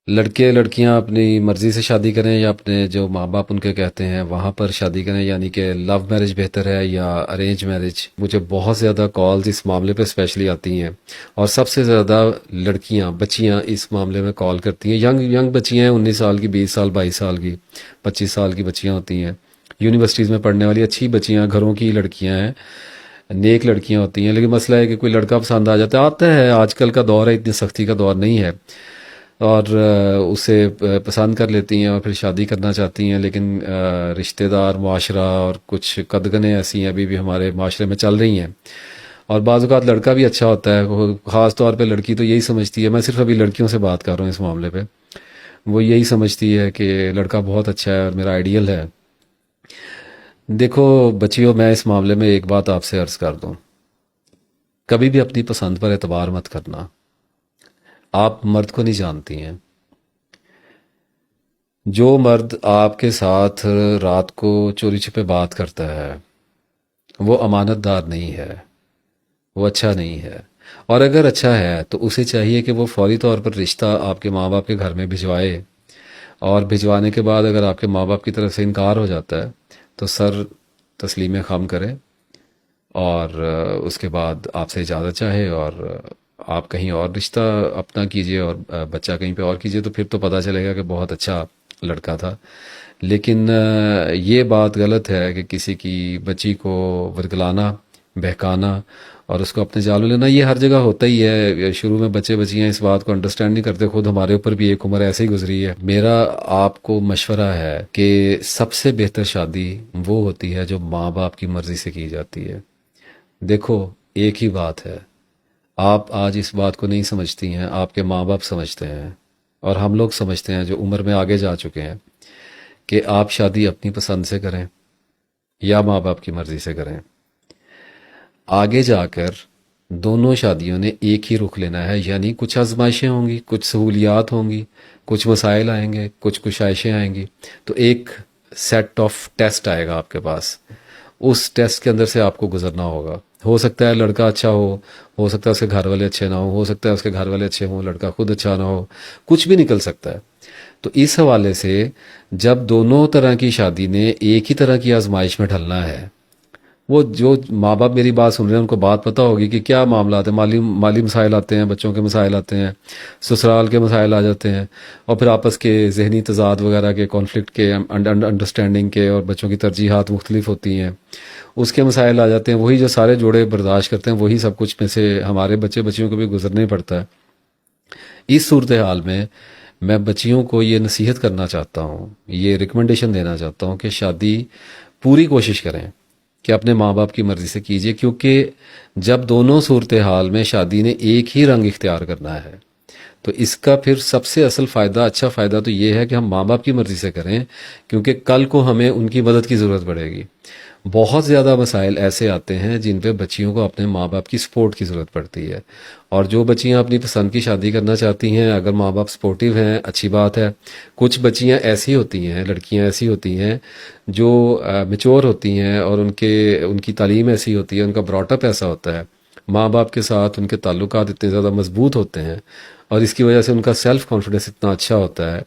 لڑکے لڑکیاں اپنی مرضی سے شادی کریں یا اپنے جو ماں باپ ان کے کہتے ہیں وہاں پر شادی کریں، یعنی کہ لو میرج بہتر ہے یا ارینج میرج؟ مجھے بہت زیادہ کالز اس معاملے پہ اسپیشلی آتی ہیں، اور سب سے زیادہ لڑکیاں بچیاں اس معاملے میں کال کرتی ہیں. ینگ بچیاں ہیں، 19 سال کی، 20 سال، 22 سال کی، 25 سال کی بچیاں ہوتی ہیں، یونیورسٹیز میں پڑھنے والی اچھی بچیاں، گھروں کی لڑکیاں ہیں، نیک لڑکیاں ہوتی ہیں. لیکن مسئلہ ہے کہ کوئی لڑکا پسند آتا ہے. آج کل کا دور ہے، اتنی سختی کا دور نہیں ہے، اور اسے پسند کر لیتی ہیں اور پھر شادی کرنا چاہتی ہیں. لیکن رشتہ دار، معاشرہ اور کچھ قدغنیں ایسی ہیں ابھی بھی ہمارے معاشرے میں چل رہی ہیں. اور بعض اوقات لڑکا بھی اچھا ہوتا ہے، خاص طور پہ لڑکی تو یہی سمجھتی ہے، میں صرف ابھی لڑکیوں سے بات کر رہا ہوں اس معاملے پہ، وہ یہی سمجھتی ہے کہ لڑکا بہت اچھا ہے اور میرا آئیڈیل ہے. دیکھو بچیوں، میں اس معاملے میں ایک بات آپ سے عرض کر دوں، کبھی بھی اپنی پسند پر اعتبار مت کرنا. آپ مرد کو نہیں جانتی ہیں. جو مرد آپ کے ساتھ رات کو چوری چھپے بات کرتا ہے وہ امانت دار نہیں ہے، وہ اچھا نہیں ہے. اور اگر اچھا ہے تو اسے چاہیے کہ وہ فوری طور پر رشتہ آپ کے ماں باپ کے گھر میں بھجوائے، اور بھجوانے کے بعد اگر آپ کے ماں باپ کی طرف سے انکار ہو جاتا ہے تو سر تسلیم خم کرے، اور اس کے بعد آپ سے اجازت چاہے، اور آپ کہیں اور رشتہ اپنا کیجئے اور بچہ کہیں پہ اور کیجئے، تو پھر تو پتہ چلے گا کہ بہت اچھا لڑکا تھا. لیکن یہ بات غلط ہے کہ کسی کی بچی کو ورگلانا، بہکانا اور اس کو اپنے جال میں لینا. یہ ہر جگہ ہوتا ہی ہے. شروع میں بچے بچیاں اس بات کو انڈرسٹینڈ نہیں کرتے، خود ہمارے اوپر بھی ایک عمر ایسے ہی گزری ہے. میرا آپ کو مشورہ ہے کہ سب سے بہتر شادی وہ ہوتی ہے جو ماں باپ کی مرضی سے کی جاتی ہے. دیکھو ایک ہی بات ہے، آپ آج اس بات کو نہیں سمجھتی ہیں، آپ کے ماں باپ سمجھتے ہیں، اور ہم لوگ سمجھتے ہیں جو عمر میں آگے جا چکے ہیں، کہ آپ شادی اپنی پسند سے کریں یا ماں باپ کی مرضی سے کریں. آگے جا کر دونوں شادیوں نے ایک ہی رخ لینا ہے، یعنی کچھ آزمائشیں ہوں گی، کچھ سہولیات ہوں گی، کچھ مسائل آئیں گے، کچھ کشائشیں آئیں گی، تو ایک سیٹ آف ٹیسٹ آئے گا آپ کے پاس. اس ٹیسٹ کے اندر سے آپ کو گزرنا ہوگا. ہو سکتا ہے لڑکا اچھا ہو سکتا ہے اس کے گھر والے اچھے نہ ہو سکتا ہے اس کے گھر والے اچھے ہوں، لڑکا خود اچھا نہ ہو، کچھ بھی نکل سکتا ہے. تو اس حوالے سے جب دونوں طرح کی شادی نے ایک ہی طرح کی آزمائش میں ڈھلنا ہے، وہ جو ماں باپ میری بات سن رہے ہیں ان کو بات پتہ ہوگی کہ کیا معاملات ہیں. مالی مسائل آتے ہیں، بچوں کے مسائل آتے ہیں، سسرال کے مسائل آ جاتے ہیں، اور پھر آپس کے ذہنی تضاد وغیرہ کے، کانفلکٹ کے، انڈرسٹینڈنگ کے، اور بچوں کی ترجیحات مختلف ہوتی ہیں، اس کے مسائل آ جاتے ہیں. وہی جو سارے جوڑے برداشت کرتے ہیں وہی سب کچھ میں سے ہمارے بچے بچیوں کو بھی گزرنا ہی پڑتا ہے. اس صورتحال میں بچیوں کو یہ نصیحت کرنا چاہتا ہوں، یہ ریکمنڈیشن دینا چاہتا ہوں کہ شادی پوری کوشش کریں کہ اپنے ماں باپ کی مرضی سے کیجئے، کیونکہ جب دونوں صورتحال میں شادی نے ایک ہی رنگ اختیار کرنا ہے تو اس کا پھر سب سے اصل فائدہ، اچھا فائدہ تو یہ ہے کہ ہم ماں باپ کی مرضی سے کریں، کیونکہ کل کو ہمیں ان کی مدد کی ضرورت پڑے گی. بہت زیادہ مسائل ایسے آتے ہیں جن پہ بچیوں کو اپنے ماں باپ کی سپورٹ کی ضرورت پڑتی ہے، اور جو بچیاں اپنی پسند کی شادی کرنا چاہتی ہیں، اگر ماں باپ سپورٹیو ہیں اچھی بات ہے. کچھ بچیاں ایسی ہوتی ہیں، لڑکیاں ایسی ہوتی ہیں جو میچور ہوتی ہیں، اور ان کی تعلیم ایسی ہوتی ہے، ان کا براٹ اپ ایسا ہوتا ہے، ماں باپ کے ساتھ ان کے تعلقات اتنے زیادہ مضبوط ہوتے ہیں، اور اس کی وجہ سے ان کا سیلف کانفیڈنس اتنا اچھا ہوتا ہے،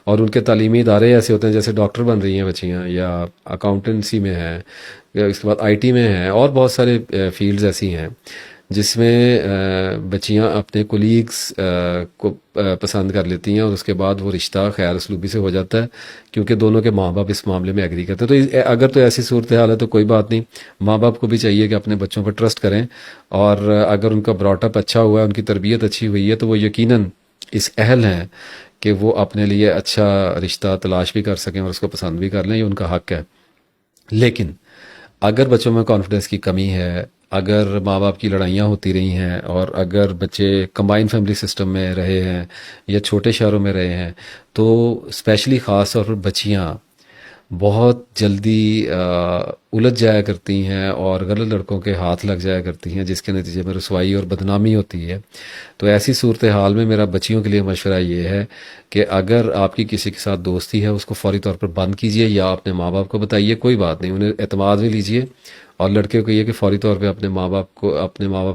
اور ان کے تعلیمی ادارے ایسے ہوتے ہیں، جیسے ڈاکٹر بن رہی ہیں بچیاں، یا اکاؤنٹنسی میں ہیں، یا اس کے بعد آئی ٹی میں ہیں، اور بہت سارے فیلڈز ایسی ہیں جس میں بچیاں اپنے کولیگز کو پسند کر لیتی ہیں، اور اس کے بعد وہ رشتہ خیر اسلوبی سے ہو جاتا ہے، کیونکہ دونوں کے ماں باپ اس معاملے میں ایگری کرتے ہیں. تو اگر تو ایسی صورتحال ہے تو کوئی بات نہیں، ماں باپ کو بھی چاہیے کہ اپنے بچوں پر ٹرسٹ کریں، اور اگر ان کا براٹ اپ اچھا ہوا ہے، ان کی تربیت اچھی ہوئی ہے، تو وہ یقیناً اس اہل ہیں کہ وہ اپنے لیے اچھا رشتہ تلاش بھی کر سکیں اور اس کو پسند بھی کر لیں، یہ ان کا حق ہے. لیکن اگر بچوں میں کانفیڈنس کی کمی ہے، اگر ماں باپ کی لڑائیاں ہوتی رہی ہیں، اور اگر بچے کمبائن فیملی سسٹم میں رہے ہیں یا چھوٹے شہروں میں رہے ہیں، تو اسپیشلی خاص طور پر بچیاں بہت جلدی الجھ جایا کرتی ہیں اور غلط لڑکوں کے ہاتھ لگ جایا کرتی ہیں، جس کے نتیجے میں رسوائی اور بدنامی ہوتی ہے. تو ایسی صورتحال میں میرا بچیوں کے لیے مشورہ یہ ہے کہ اگر آپ کی کسی کے ساتھ دوستی ہے اس کو فوری طور پر بند کیجئے، یا اپنے ماں باپ کو بتائیے، کوئی بات نہیں، انہیں اعتماد میں لیجئے، اور لڑکے کو یہ کہ فوری طور پہ اپنے ماں باپ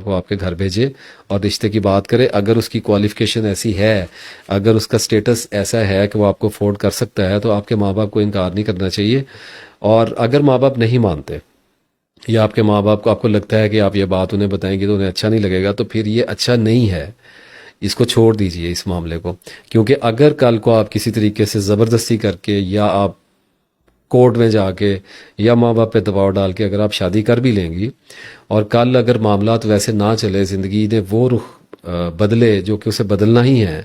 کو آپ کے گھر بھیجے اور رشتے کی بات کرے. اگر اس کی کوالیفیکیشن ایسی ہے، اگر اس کا سٹیٹس ایسا ہے کہ وہ آپ کو افورڈ کر سکتا ہے، تو آپ کے ماں باپ کو انکار نہیں کرنا چاہیے. اور اگر ماں باپ نہیں مانتے، یا آپ کے ماں باپ کو آپ کو لگتا ہے کہ آپ یہ بات انہیں بتائیں گے تو انہیں اچھا نہیں لگے گا، تو پھر یہ اچھا نہیں ہے. اس کو چھوڑ دیجئے اس معاملے کو. کیونکہ اگر کل کو آپ کسی طریقے سے زبردستی کر کے، یا آپ کورٹ میں جا کے، یا ماں باپ پہ دباؤ ڈال کے اگر آپ شادی کر بھی لیں گی، اور کل اگر معاملات ویسے نہ چلے، زندگی نے وہ رخ بدلے جو کہ اسے بدلنا ہی ہے،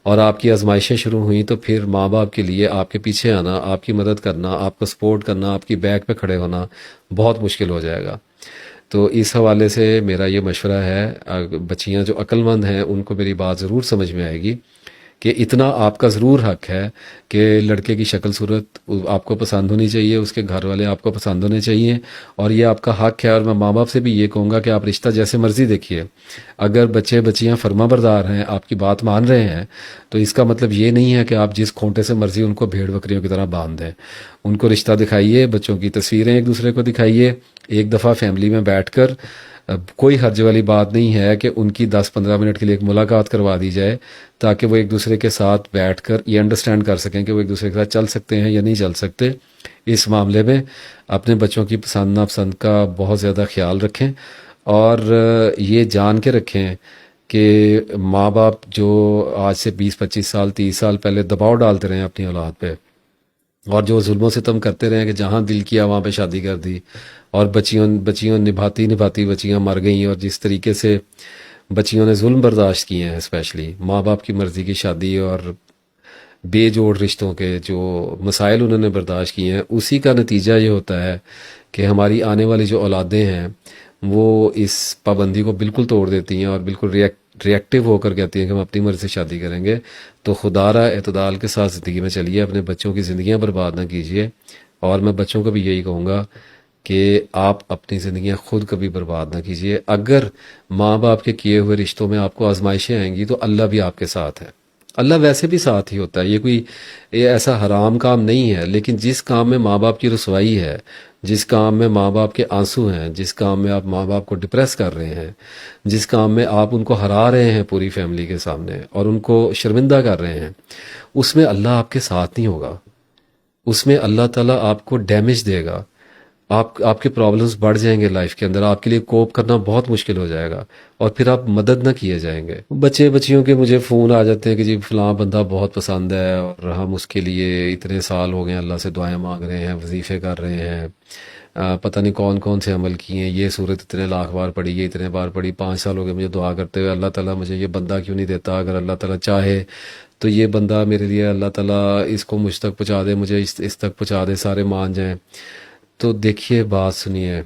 اور آپ کی آزمائشیں شروع ہوئیں، تو پھر ماں باپ کے لیے آپ کے پیچھے آنا، آپ کی مدد کرنا، آپ کو سپورٹ کرنا، آپ کی بیک پہ کھڑے ہونا بہت مشکل ہو جائے گا. تو اس حوالے سے میرا یہ مشورہ ہے، بچیاں جو عقل مند ہیں ان کو میری بات ضرور سمجھ میں آئے گی کہ اتنا آپ کا ضرور حق ہے کہ لڑکے کی شکل صورت آپ کو پسند ہونی چاہیے، اس کے گھر والے آپ کو پسند ہونے چاہیے، اور یہ آپ کا حق ہے. اور میں ماں باپ سے بھی یہ کہوں گا کہ آپ رشتہ جیسے مرضی دیکھیے، اگر بچے بچیاں فرما بردار ہیں، آپ کی بات مان رہے ہیں، تو اس کا مطلب یہ نہیں ہے کہ آپ جس کھونٹے سے مرضی ان کو بھیڑ بکریوں کی طرح باندھ دیں. ان کو رشتہ دکھائیے، بچوں کی تصویریں ایک دوسرے کو دکھائیے، ایک دفعہ فیملی میں بیٹھ کر. کوئی حرج والی بات نہیں ہے کہ ان کی 10-15 منٹ کے لیے ایک ملاقات کروا دی جائے، تاکہ وہ ایک دوسرے کے ساتھ بیٹھ کر یہ انڈرسٹینڈ کر سکیں کہ وہ ایک دوسرے کے ساتھ چل سکتے ہیں یا نہیں چل سکتے. اس معاملے میں اپنے بچوں کی پسند ناپسند کا بہت زیادہ خیال رکھیں، اور یہ جان کے رکھیں کہ ماں باپ جو آج سے 20-25 سال 30 سال پہلے دباؤ ڈالتے رہے ہیں اپنی اولاد پہ، اور جو ظلم و ستم کرتے رہے کہ جہاں دل کیا وہاں پہ شادی کر دی، اور بچیوں نبھاتی بچیاں مر گئیں، اور جس طریقے سے بچیوں نے ظلم برداشت کیے ہیں، اسپیشلی ماں باپ کی مرضی کی شادی اور بے جوڑ رشتوں کے جو مسائل انہوں نے برداشت کیے ہیں، اسی کا نتیجہ یہ ہوتا ہے کہ ہماری آنے والی جو اولادیں ہیں وہ اس پابندی کو بالکل توڑ دیتی ہیں، اور بالکل ریئیکٹیو ہو کر کہتی ہیں کہ ہم اپنی مرضی سے شادی کریں گے. تو خدا را اعتدال کے ساتھ زندگی میں چلیے، اپنے بچوں کی زندگیاں برباد نہ کیجیے. اور میں بچوں کو بھی یہی کہوں گا کہ آپ اپنی زندگیاں خود کبھی برباد نہ کیجیے. اگر ماں باپ کے کیے ہوئے رشتوں میں آپ کو آزمائشیں آئیں گی تو اللہ بھی آپ کے ساتھ ہے. اللہ ویسے بھی ساتھ ہی ہوتا ہے، یہ ایسا حرام کام نہیں ہے. لیکن جس کام میں ماں باپ کی رسوائی ہے، جس کام میں ماں باپ کے آنسو ہیں، جس کام میں آپ ماں باپ کو ڈپریس کر رہے ہیں، جس کام میں آپ ان کو ہرا رہے ہیں پوری فیملی کے سامنے اور ان کو شرمندہ کر رہے ہیں، اس میں اللہ آپ کے ساتھ نہیں ہوگا. اس میں اللہ تعالیٰ آپ کو ڈیمیج دے گا. آپ کے پرابلمز بڑھ جائیں گے لائف کے اندر، آپ کے لیے کوپ کرنا بہت مشکل ہو جائے گا، اور پھر آپ مدد نہ کیے جائیں گے. بچیوں کے مجھے فون آ جاتے ہیں کہ جی فلاں بندہ بہت پسند ہے، اور ہم اس کے لیے اتنے سال ہو گئے ہیں اللہ سے دعائیں مانگ رہے ہیں، وظیفے کر رہے ہیں، پتہ نہیں کون کون سے عمل کیے ہیں، یہ صورت اتنے لاکھ بار پڑھی، یہ اتنے بار پڑھی، 5 سال ہو گئے مجھے دعا کرتے ہوئے، اللہ تعالیٰ مجھے یہ بندہ کیوں نہیں دیتا؟ اگر اللہ تعالیٰ چاہے تو یہ بندہ میرے لیے، اللہ تعالیٰ اس کو مجھ تک پہنچا دے، مجھے اس تک پہنچا دے، سارے مان جائیں. تو دیکھیے، بات سنیے،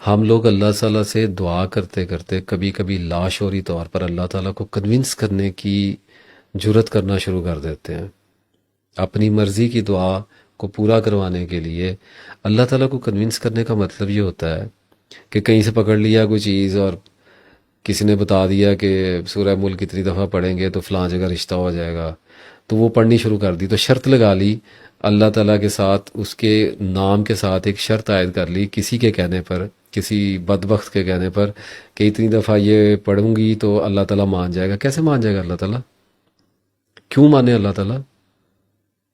ہم لوگ اللہ تعالیٰ سے دعا کرتے کرتے کبھی کبھی لاشعوری طور پر اللہ تعالیٰ کو کنونس کرنے کی جرت کرنا شروع کر دیتے ہیں. اپنی مرضی کی دعا کو پورا کروانے کے لیے اللہ تعالیٰ کو کنونس کرنے کا مطلب یہ ہوتا ہے کہ کہیں سے پکڑ لیا کوئی چیز، اور کسی نے بتا دیا کہ سورہ ملک کتنی دفعہ پڑھیں گے تو فلاں جگہ رشتہ ہو جائے گا، تو وہ پڑھنی شروع کر دی، تو شرط لگا لی اللہ تعالیٰ کے ساتھ، اس کے نام کے ساتھ ایک شرط عائد کر لی کسی کے کہنے پر، کسی بدبخت کے کہنے پر، کہ اتنی دفعہ یہ پڑھوں گی تو اللہ تعالیٰ مان جائے گا. کیسے مان جائے گا اللہ تعالیٰ؟ کیوں مانے اللہ تعالیٰ؟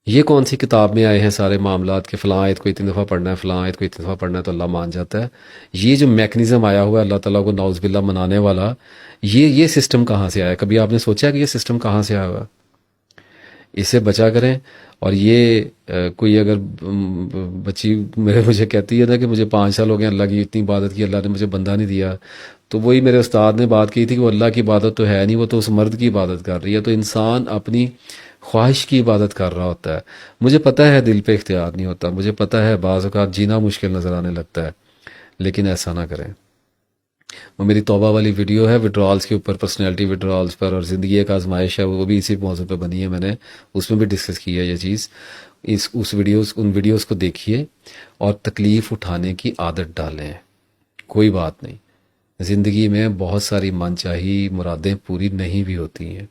یہ کون سی کتاب میں آئے ہیں سارے معاملات کہ فلاں آیت کو اتنی دفعہ پڑھنا ہے، فلاں آیت کو اتنی دفعہ پڑھنا ہے تو اللہ مان جاتا ہے؟ یہ جو میکنزم آیا ہوا ہے اللہ تعالیٰ کو نعوذ باللہ منانے والا، یہ سسٹم کہاں سے آیا؟ کبھی آپ نے سوچا کہ یہ سسٹم کہاں سے آیا ہوا؟ اس سے بچا کریں. اور یہ کوئی اگر بچی مجھے کہتی ہے نا کہ مجھے 5 سال ہو گئے اللہ کی اتنی عبادت کی، اللہ نے مجھے بندہ نہیں دیا، تو وہی میرے استاد نے بات کی تھی کہ وہ اللہ کی عبادت تو ہے نہیں، وہ تو اس مرد کی عبادت کر رہی ہے. تو انسان اپنی خواہش کی عبادت کر رہا ہوتا ہے. مجھے پتہ ہے دل پہ اختیار نہیں ہوتا، مجھے پتہ ہے بعض اوقات جینا مشکل نظر آنے لگتا ہے، لیکن ایسا نہ کریں. وہ میری توبہ والی ویڈیو ہے وڈرالز کے اوپر، پرسنالٹی وڈرالز پر، اور زندگی ایک آزمائش ہے، وہ بھی اسی موضوع پہ بنی ہے، میں نے اس میں بھی ڈسکس کی ہے یہ چیز. ان ویڈیوز کو دیکھیے اور تکلیف اٹھانے کی عادت ڈالیں. کوئی بات نہیں، زندگی میں بہت ساری من چاہی مرادیں پوری نہیں بھی ہوتی ہیں.